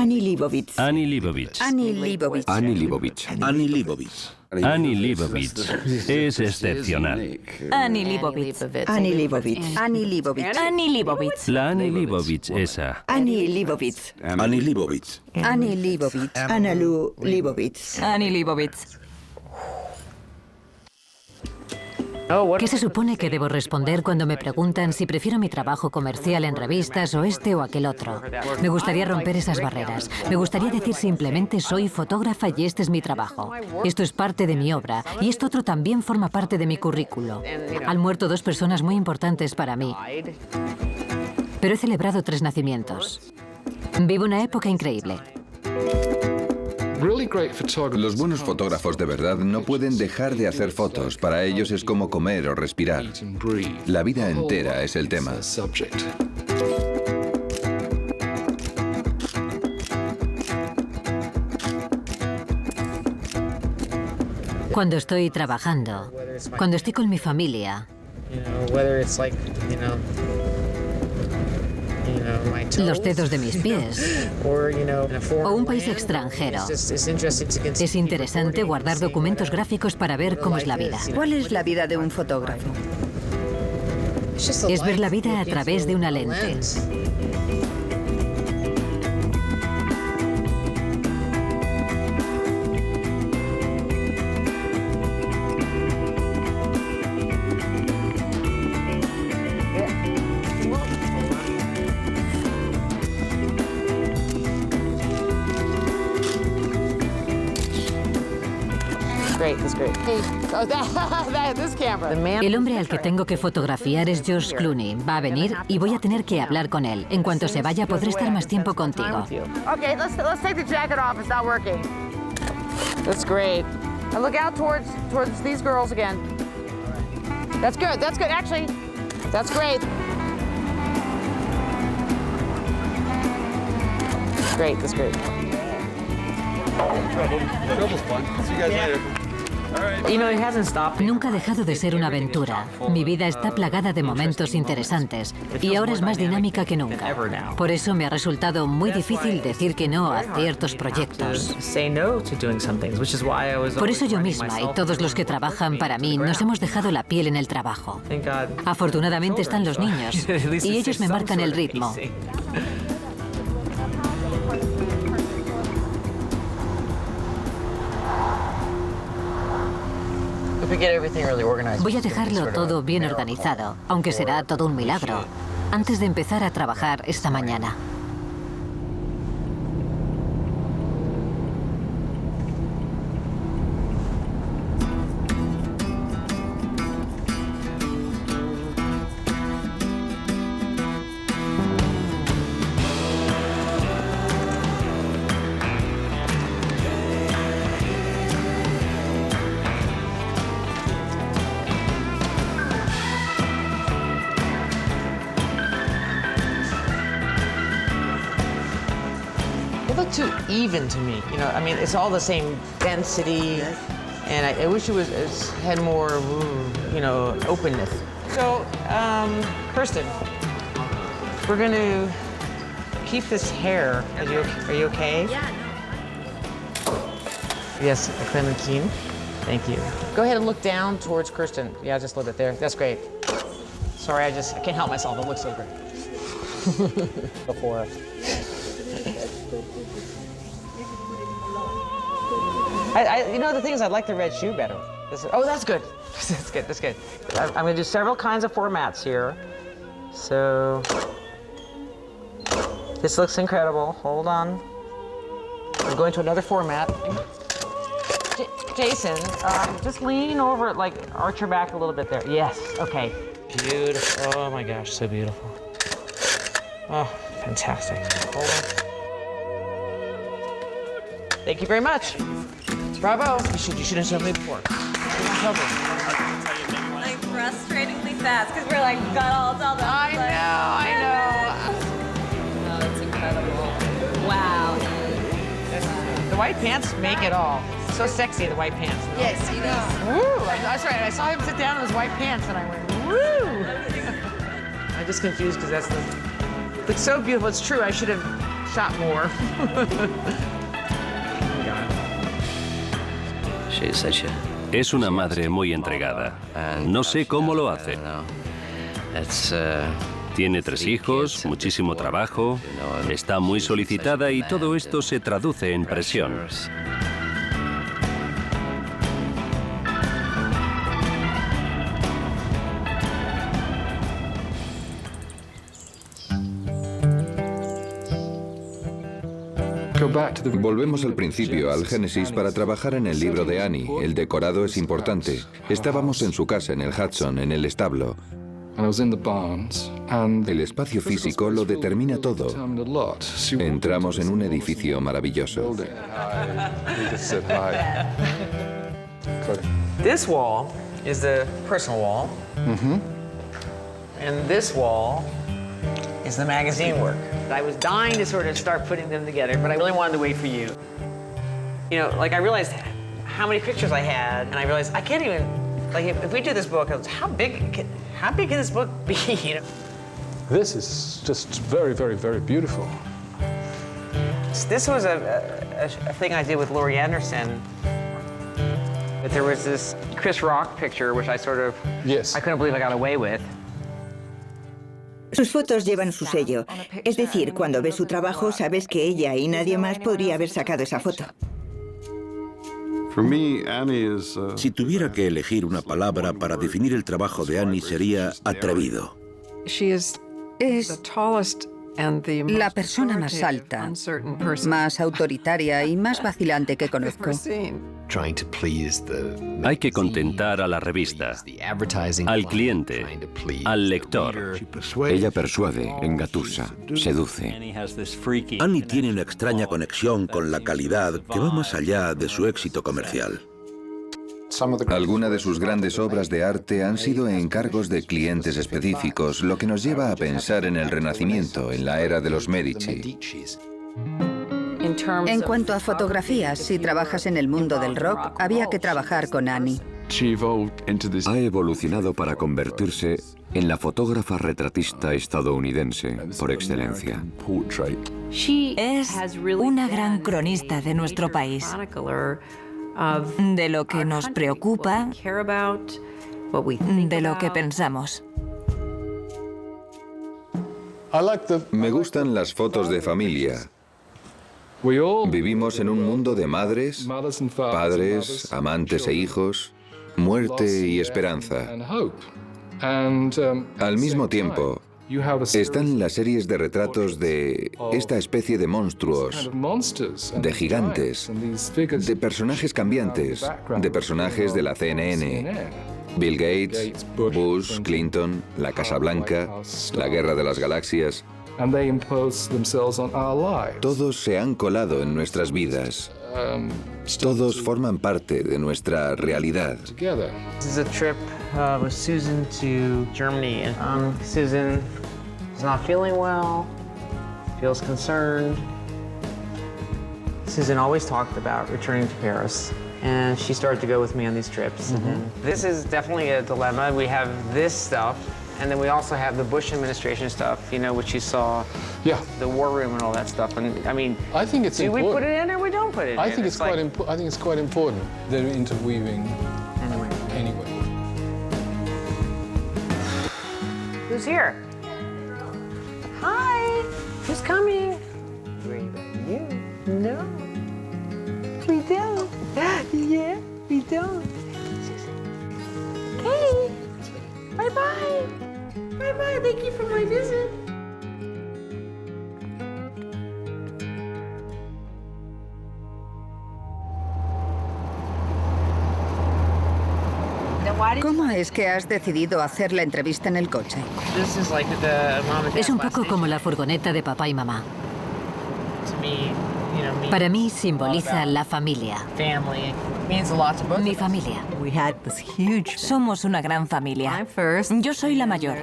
Annie Leibovitz. Annie Leibovitz. Annie Leibovitz. Annie Leibovitz. Annie Leibovitz. Annie Leibovitz es excepcional. Annie Leibovitz. Annie Leibovitz. Annie Leibovitz. Annie Leibovitz. La Annie Leibovitz esa. Annie Leibovitz. Annie Leibovitz. Annie Leibovitz. Analu Leibovitz. Annie Leibovitz. ¿Qué se supone que debo responder cuando me preguntan si prefiero mi trabajo comercial en revistas o este o aquel otro? Me gustaría romper esas barreras. Me gustaría decir simplemente soy fotógrafa y este es mi trabajo. Esto es parte de mi obra y esto otro también forma parte de mi currículo. Han muerto 2 personas muy importantes para mí, pero he celebrado 3 nacimientos. Vivo una época increíble. Los buenos fotógrafos de verdad no pueden dejar de hacer fotos. Para ellos es como comer o respirar. La vida entera es el tema. Cuando estoy trabajando, cuando estoy con mi familia, los dedos de mis pies o un país extranjero. Es interesante guardar documentos gráficos para ver cómo es la vida. ¿Cuál es la vida de un fotógrafo? Es ver la vida a través de una lente. El hombre al que tengo que fotografiar es George Clooney. Va a venir y voy a tener que hablar con él. En cuanto se vaya, podré estar más tiempo contigo. Okay, let's take the jacket off. It's not working. That's great. And look out towards these girls again. That's good. That's good. Actually, that's great. Great. That's great. See you guys later. Nunca ha dejado de ser una aventura. Mi vida está plagada de momentos interesantes y ahora es más dinámica que nunca. Por eso me ha resultado muy difícil decir que no a ciertos proyectos. Por eso yo misma y todos los que trabajan para mí nos hemos dejado la piel en el trabajo. Afortunadamente están los niños y ellos me marcan el ritmo. Voy a dejarlo todo bien organizado, aunque será todo un milagro, antes de empezar a trabajar esta mañana. Too even to me, you know. I mean, it's all the same density, and I wish it had more, you know, openness. So, Kirsten, we're going to keep this hair. Are you okay? Yeah. Yes, Clementine. Thank you. Go ahead and look down towards Kirsten. Yeah, just a little bit there. That's great. Sorry, I can't help myself. It looks so great. Before. You know, the thing is, I like the red shoe better. Oh, that's good. That's good. That's good. I'm going to do several kinds of formats here. So this looks incredible. Hold on. I'm going to another format. Jason, just lean over it, like arch your back a little bit there. Yes. Okay. Beautiful. Oh my gosh, so beautiful. Oh, fantastic. Hold on. Thank you very much. Bravo. You should have told me before. Like frustratingly fast because we're like got all the. I know. Oh, that's incredible. Wow. The white pants make it all. So sexy, the white pants. Yes, you know. Woo! That's right. I saw him sit down in his white pants, and I went, woo! I'm just confused because that's the. It's so beautiful. It's true. I should have shot more. Es una madre muy entregada. No sé cómo lo hace. Tiene 3 hijos, muchísimo trabajo, está muy solicitada y todo esto se traduce en presión. Volvemos al principio, al Génesis, para trabajar en el libro de Annie. El decorado es importante. Estábamos en su casa, en el Hudson, en el establo. El espacio físico lo determina todo. Entramos en un edificio maravilloso. This wall is the personal wall. And this wall is the magazine work. I was dying to sort of start putting them together, but I really wanted to wait for you. You know, like I realized how many pictures I had, and I realized I can't even, like if we do this book, how big can this book be, you know? This is just very, very, very beautiful. This was a thing I did with Laurie Anderson. But there was this Chris Rock picture, which I sort of, I couldn't believe I got away with. Sus fotos llevan su sello. Es decir, cuando ves su trabajo, sabes que ella y nadie más podría haber sacado esa foto. Si tuviera que elegir una palabra para definir el trabajo de Annie sería atrevido. Es la persona más alta, más autoritaria y más vacilante que conozco. Hay que contentar a la revista, al cliente, al lector. Ella persuade, engatusa, seduce. Annie tiene una extraña conexión con la calidad que va más allá de su éxito comercial. Algunas de sus grandes obras de arte han sido encargos de clientes específicos, lo que nos lleva a pensar en el Renacimiento, en la era de los Medici. En cuanto a fotografías, si trabajas en el mundo del rock, había que trabajar con Annie. Ha evolucionado para convertirse en la fotógrafa retratista estadounidense por excelencia. Es una gran cronista de nuestro país, de lo que nos preocupa, de lo que pensamos. Me gustan las fotos de familia. Vivimos en un mundo de madres, padres, amantes e hijos, muerte y esperanza. Al mismo tiempo, están las series de retratos de esta especie de monstruos, de gigantes, de personajes cambiantes, de personajes de la CNN. Bill Gates, Bush, Clinton, la Casa Blanca, la Guerra de las Galaxias. Todos se han colado en nuestras vidas. Todos forman parte de nuestra realidad. This is a trip with Susan to Germany. Susan is not feeling well, feels concerned. Susan always talked about returning to Paris, and she started to go with me on these trips. This is definitely a dilemma. We have this stuff, and then we also have the Bush administration stuff, you know, which you saw, the war room and all that stuff. And I mean, I think it's important. Do we put it in or we don't put it in? I think it's quite important. I think it's quite important. They're interweaving. Anyway. Who's here? Hi. Who's coming? You? No. We don't. Yeah, we don't. Hey. Bye-bye. Bye-bye. Thank you for my visit. ¿Cómo es que has decidido hacer la entrevista en el coche? Es un poco como la furgoneta de papá y mamá. Para mí simboliza la familia. Mi familia. Somos una gran familia. Yo soy la mayor.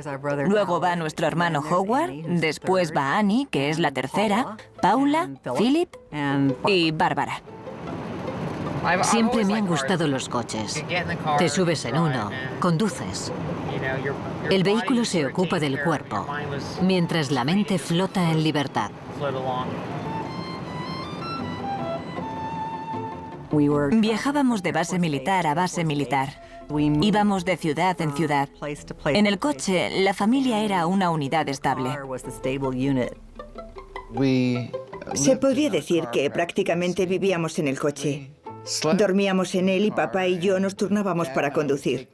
Luego va nuestro hermano Howard, después va Annie, que es la tercera, Paula, Philip y Bárbara. Siempre me han gustado los coches. Te subes en uno, conduces. El vehículo se ocupa del cuerpo, mientras la mente flota en libertad. Viajábamos de base militar a base militar. Íbamos de ciudad en ciudad. En el coche, la familia era una unidad estable. Se podría decir que prácticamente vivíamos en el coche. Dormíamos en él y papá y yo nos turnábamos para conducir.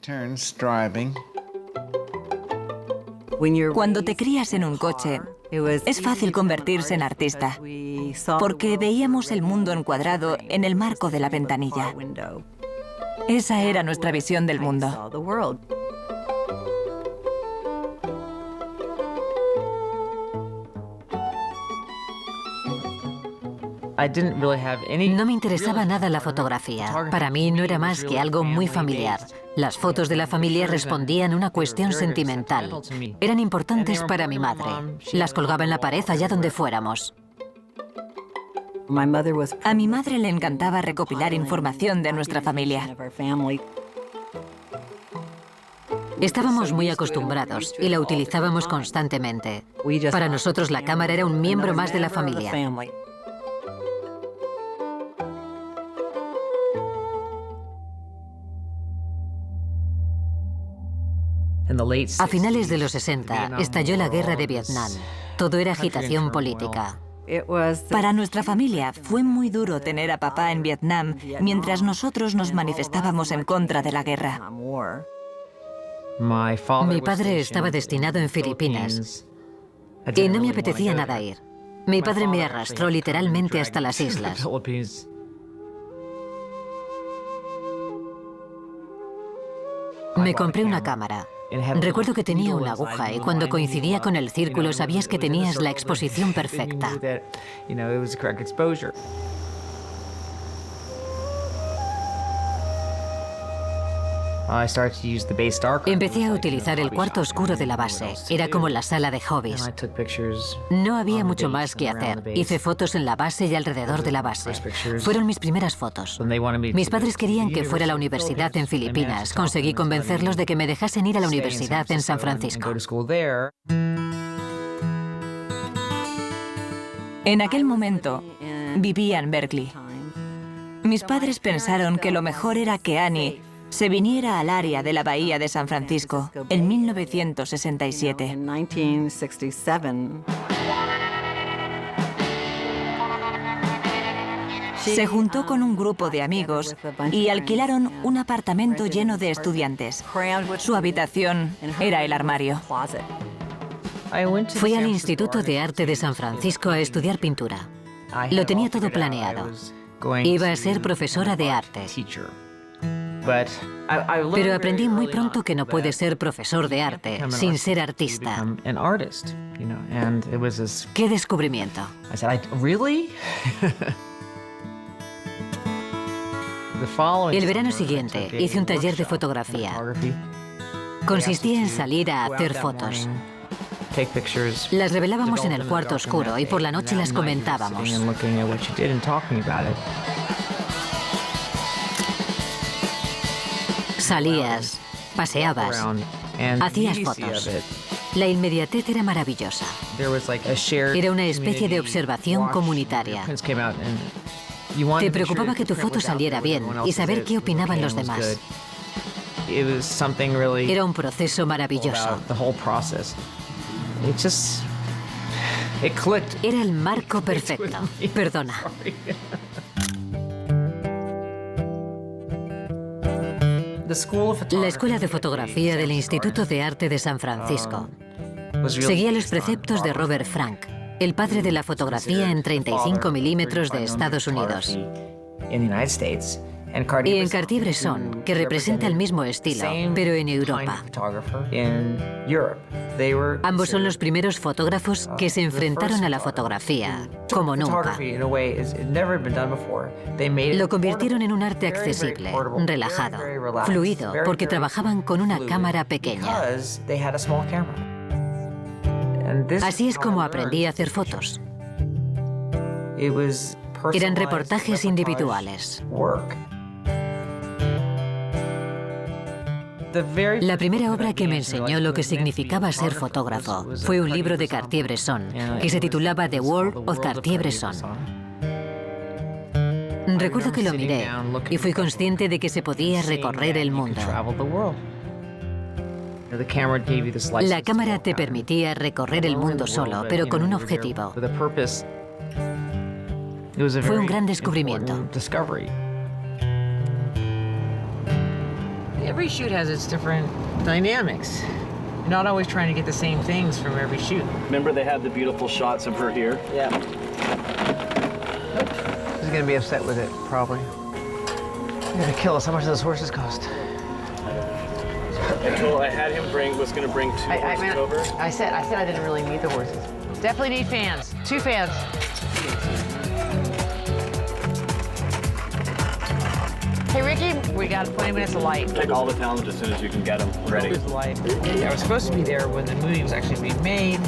Cuando te crías en un coche, es fácil convertirse en artista, porque veíamos el mundo encuadrado en el marco de la ventanilla. Esa era nuestra visión del mundo. No me interesaba nada la fotografía. Para mí no era más que algo muy familiar. Las fotos de la familia respondían a una cuestión sentimental. Eran importantes para mi madre. Las colgaba en la pared allá donde fuéramos. A mi madre le encantaba recopilar información de nuestra familia. Estábamos muy acostumbrados y la utilizábamos constantemente. Para nosotros la cámara era un miembro más de la familia. A finales de los 60 estalló la guerra de Vietnam. Todo era agitación política. Para nuestra familia fue muy duro tener a papá en Vietnam mientras nosotros nos manifestábamos en contra de la guerra. Mi padre estaba destinado en Filipinas y no me apetecía nada ir. Mi padre me arrastró literalmente hasta las islas. Me compré una cámara. Recuerdo que tenía una aguja y cuando coincidía con el círculo sabías que tenías la exposición perfecta. Empecé a utilizar el cuarto oscuro de la base. Era como la sala de hobbies. No había mucho más que hacer. Hice fotos en la base y alrededor de la base. Fueron mis primeras fotos. Mis padres querían que fuera a la universidad en Filipinas. Conseguí convencerlos de que me dejasen ir a la universidad en San Francisco. En aquel momento, vivía en Berkeley. Mis padres pensaron que lo mejor era que Annie se viniera al área de la Bahía de San Francisco en 1967. Se juntó con un grupo de amigos y alquilaron un apartamento lleno de estudiantes. Su habitación era el armario. Fui al Instituto de Arte de San Francisco a estudiar pintura. Lo tenía todo planeado. Iba a ser profesora de arte. Pero aprendí muy pronto que no puedes ser profesor de arte sin ser artista. ¡Qué descubrimiento! El verano siguiente hice un taller de fotografía. Consistía en salir a hacer fotos. Las revelábamos en el cuarto oscuro y por la noche las comentábamos. Salías, paseabas, hacías fotos. La inmediatez era maravillosa. Era una especie de observación comunitaria. Te preocupaba que tu foto saliera bien y saber qué opinaban los demás. Era un proceso maravilloso. Era el marco perfecto. Perdona. La Escuela de Fotografía del Instituto de Arte de San Francisco seguía los preceptos de Robert Frank, el padre de la fotografía en 35 milímetros de Estados Unidos. Y en Cartier-Bresson, que representa el mismo estilo, pero en Europa. Ambos son los primeros fotógrafos que se enfrentaron a la fotografía, como nunca. Lo convirtieron en un arte accesible, relajado, fluido, porque trabajaban con una cámara pequeña. Así es como aprendí a hacer fotos. Eran reportajes individuales. La primera obra que me enseñó lo que significaba ser fotógrafo fue un libro de Cartier-Bresson que se titulaba The World of Cartier-Bresson. Recuerdo que lo miré y fui consciente de que se podía recorrer el mundo. La cámara te permitía recorrer el mundo solo, pero con un objetivo. Fue un gran descubrimiento. Every shoot has its different dynamics. You're not always trying to get the same things from every shoot. Remember they had the beautiful shots of her here? Yeah. He's gonna be upset with it, probably. He's gonna kill us. How much do those horses cost? I had him was gonna bring two horses over. I said I didn't really need the horses. Definitely need fans. 2 fans. Hey, Ricky, we got 20 minutes of light. Take all the talent as soon as you can get them ready. I was supposed to be there when the movie was actually being made.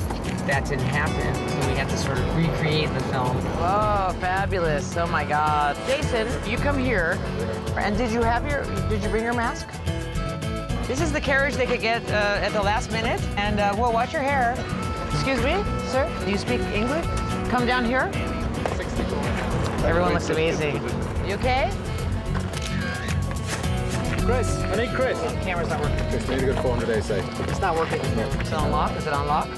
That didn't happen, so we had to sort of recreate the film. Oh, fabulous. Oh, my God. Jason, you come here. And did you bring your mask? This is the carriage they could get at the last minute. And, well, watch your hair. Excuse me, sir? Do you speak English? Come down here. Everyone looks amazing. You okay? Chris, I need Chris. The camera's not working. Chris, we need a good phone today, say. It's not working. Is it on lock? Is it on lock?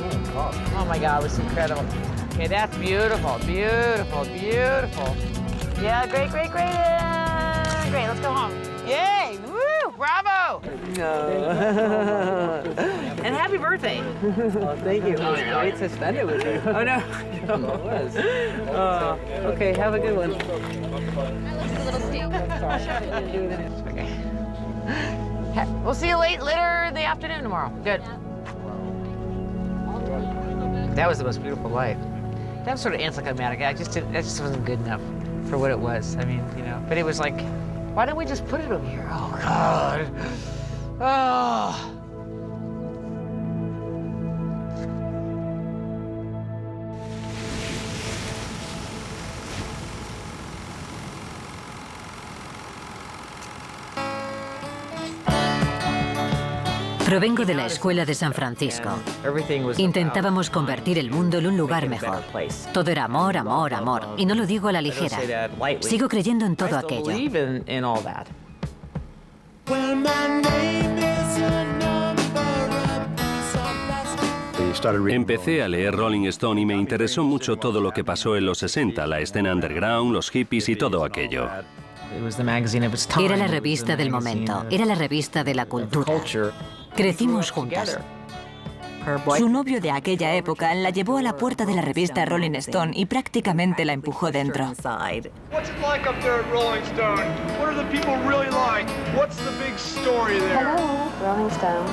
Oh my God, it's incredible. Okay, that's beautiful, beautiful, beautiful. Yeah, great, great, great. Great, let's go home. Yay! Woo! Bravo! And happy birthday. Oh, thank you. I was great to spend it with you. Oh, no. No, it was. Okay, have a good one. Okay. We'll see you later in the afternoon tomorrow. Good. That was the most beautiful light. That was sort of anticlimactic. That just wasn't good enough for what it was. I mean, you know, but it was like, why don't we just put it over here? Oh, God. Oh. Provengo de la escuela de San Francisco. Intentábamos convertir el mundo en un lugar mejor. Todo era amor, amor, amor. Y no lo digo a la ligera. Sigo creyendo en todo aquello. Empecé a leer Rolling Stone y me interesó mucho todo lo que pasó en los 60, la escena underground, los hippies y todo aquello. Era la revista del momento, era la revista de la cultura. Crecimos juntas. Su novio de aquella época la llevó a la puerta de la revista Rolling Stone y prácticamente la empujó dentro. What's it like up there at Rolling Stone? What are the people really like? What's the big story there? Hello, Rolling Stone.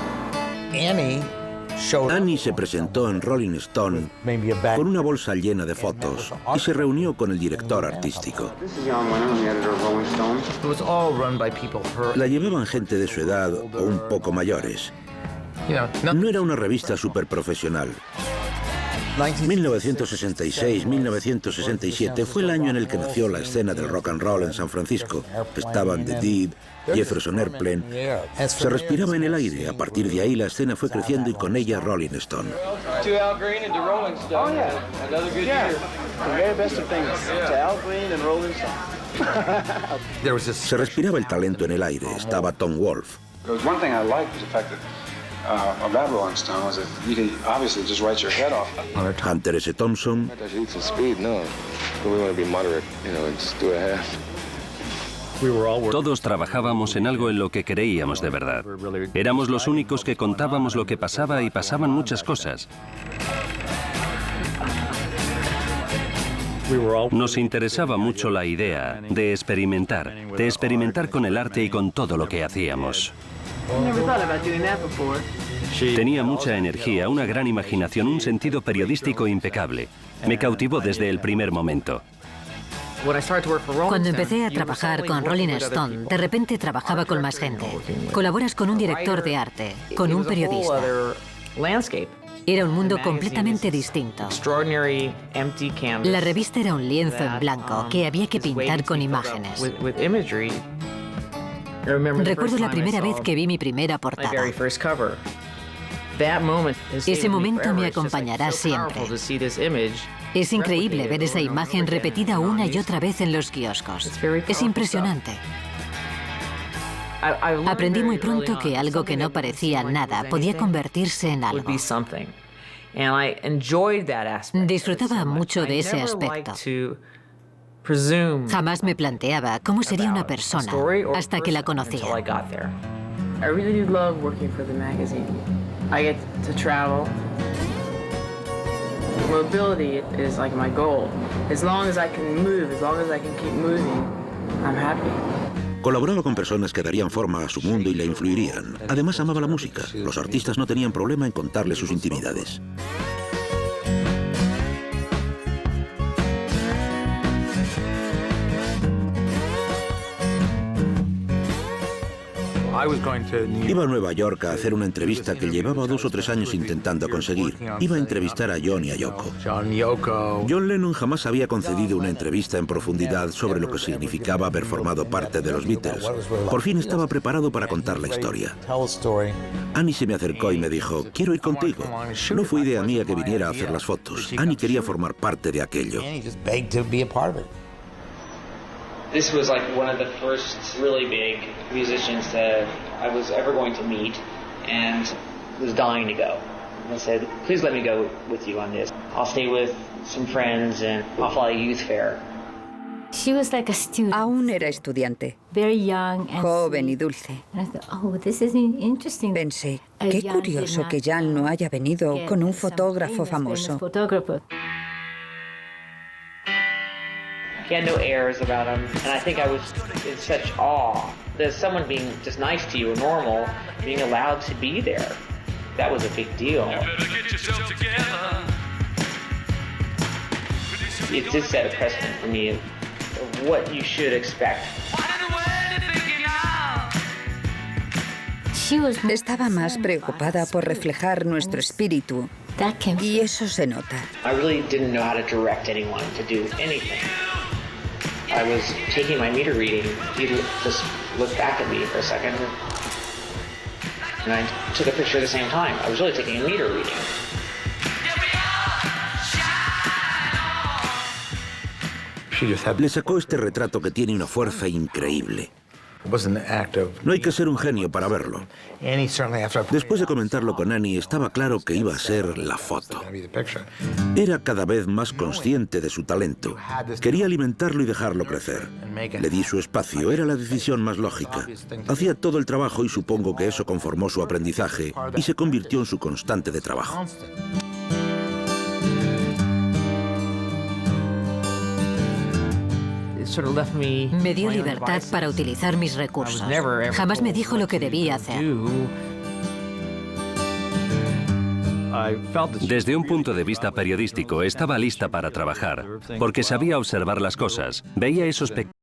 Annie se presentó en Rolling Stone con una bolsa llena de fotos y se reunió con el director artístico. La llevaban gente de su edad o un poco mayores. No era una revista superprofesional. 1966-1967 fue el año en el que nació la escena del rock and roll en San Francisco. Estaban The Deep, Jefferson Airplane. Se respiraba en el aire. A partir de ahí la escena fue creciendo y con ella Rolling Stone. Se respiraba el talento en el aire. Estaba Tom Wolfe. About Rolling Stone was that he obviously just writes your head off. Hunter S. Thompson. Speed, no. We want to be moderate, you know, and just do it half. Todos trabajábamos en algo en lo que creíamos de verdad. Éramos los únicos que contábamos lo que pasaba y pasaban muchas cosas. Nos interesaba mucho la idea de experimentar con el arte y con todo lo que hacíamos. Tenía mucha energía, una gran imaginación, un sentido periodístico impecable. Me cautivó desde el primer momento. Cuando empecé a trabajar con Rolling Stone, de repente trabajaba con más gente. Colaboras con un director de arte, con un periodista. Era un mundo completamente distinto. La revista era un lienzo en blanco que había que pintar con imágenes. Recuerdo la primera vez que vi mi primera portada. Ese momento me acompañará siempre. Es increíble ver esa imagen repetida una y otra vez en los kioscos. Es impresionante. Aprendí muy pronto que algo que no parecía nada podía convertirse en algo. Disfrutaba mucho de ese aspecto. Jamás me planteaba cómo sería una persona hasta que la conocía. I really do love working for the magazine. I get to travel. Mobility is like my goal. As long as I can move, as long as I can keep moving, I'm happy. Colaboraba con personas que darían forma a su mundo y la influirían. Además, amaba la música. Los artistas no tenían problema en contarle sus intimidades. Iba a Nueva York a hacer una entrevista que llevaba 2 o 3 años intentando conseguir. Iba a entrevistar a John y a Yoko. John Lennon jamás había concedido una entrevista en profundidad sobre lo que significaba haber formado parte de los Beatles. Por fin estaba preparado para contar la historia. Annie se me acercó y me dijo, quiero ir contigo. No fue idea mía que viniera a hacer las fotos. Annie quería formar parte de aquello. This was like one of the first really big musicians that I was ever going to meet and was dying to go. And I said, please let me go with you on this. I'll stay with some friends and I'll fly a youth fair. Aún era estudiante, joven y dulce. Pensé, qué curioso que Jan no haya venido con un fotógrafo famoso. He had no airs about him, and I think I was in such awe that someone being just nice to you or normal, being allowed to be there, that was a big deal. It did set a precedent for me of what you should expect. Estaba más preocupada por reflejar nuestro espíritu, y eso se nota. I really didn't know how to direct anyone to do anything. I was taking my meter reading. He just looked back at me for a second, and I took a picture at the same time. I was really taking a meter reading. Le sacó este retrato que tiene una fuerza increíble. No hay que ser un genio para verlo. Después de comentarlo con Annie, estaba claro que iba a ser la foto. Era cada vez más consciente de su talento. Quería alimentarlo y dejarlo crecer. Le di su espacio, era la decisión más lógica. Hacía todo el trabajo y supongo que eso conformó su aprendizaje y se convirtió en su constante de trabajo. Me dio libertad para utilizar mis recursos. Jamás me dijo lo que debía hacer. Desde un punto de vista periodístico, estaba lista para trabajar, porque sabía observar las cosas, veía esos pequeños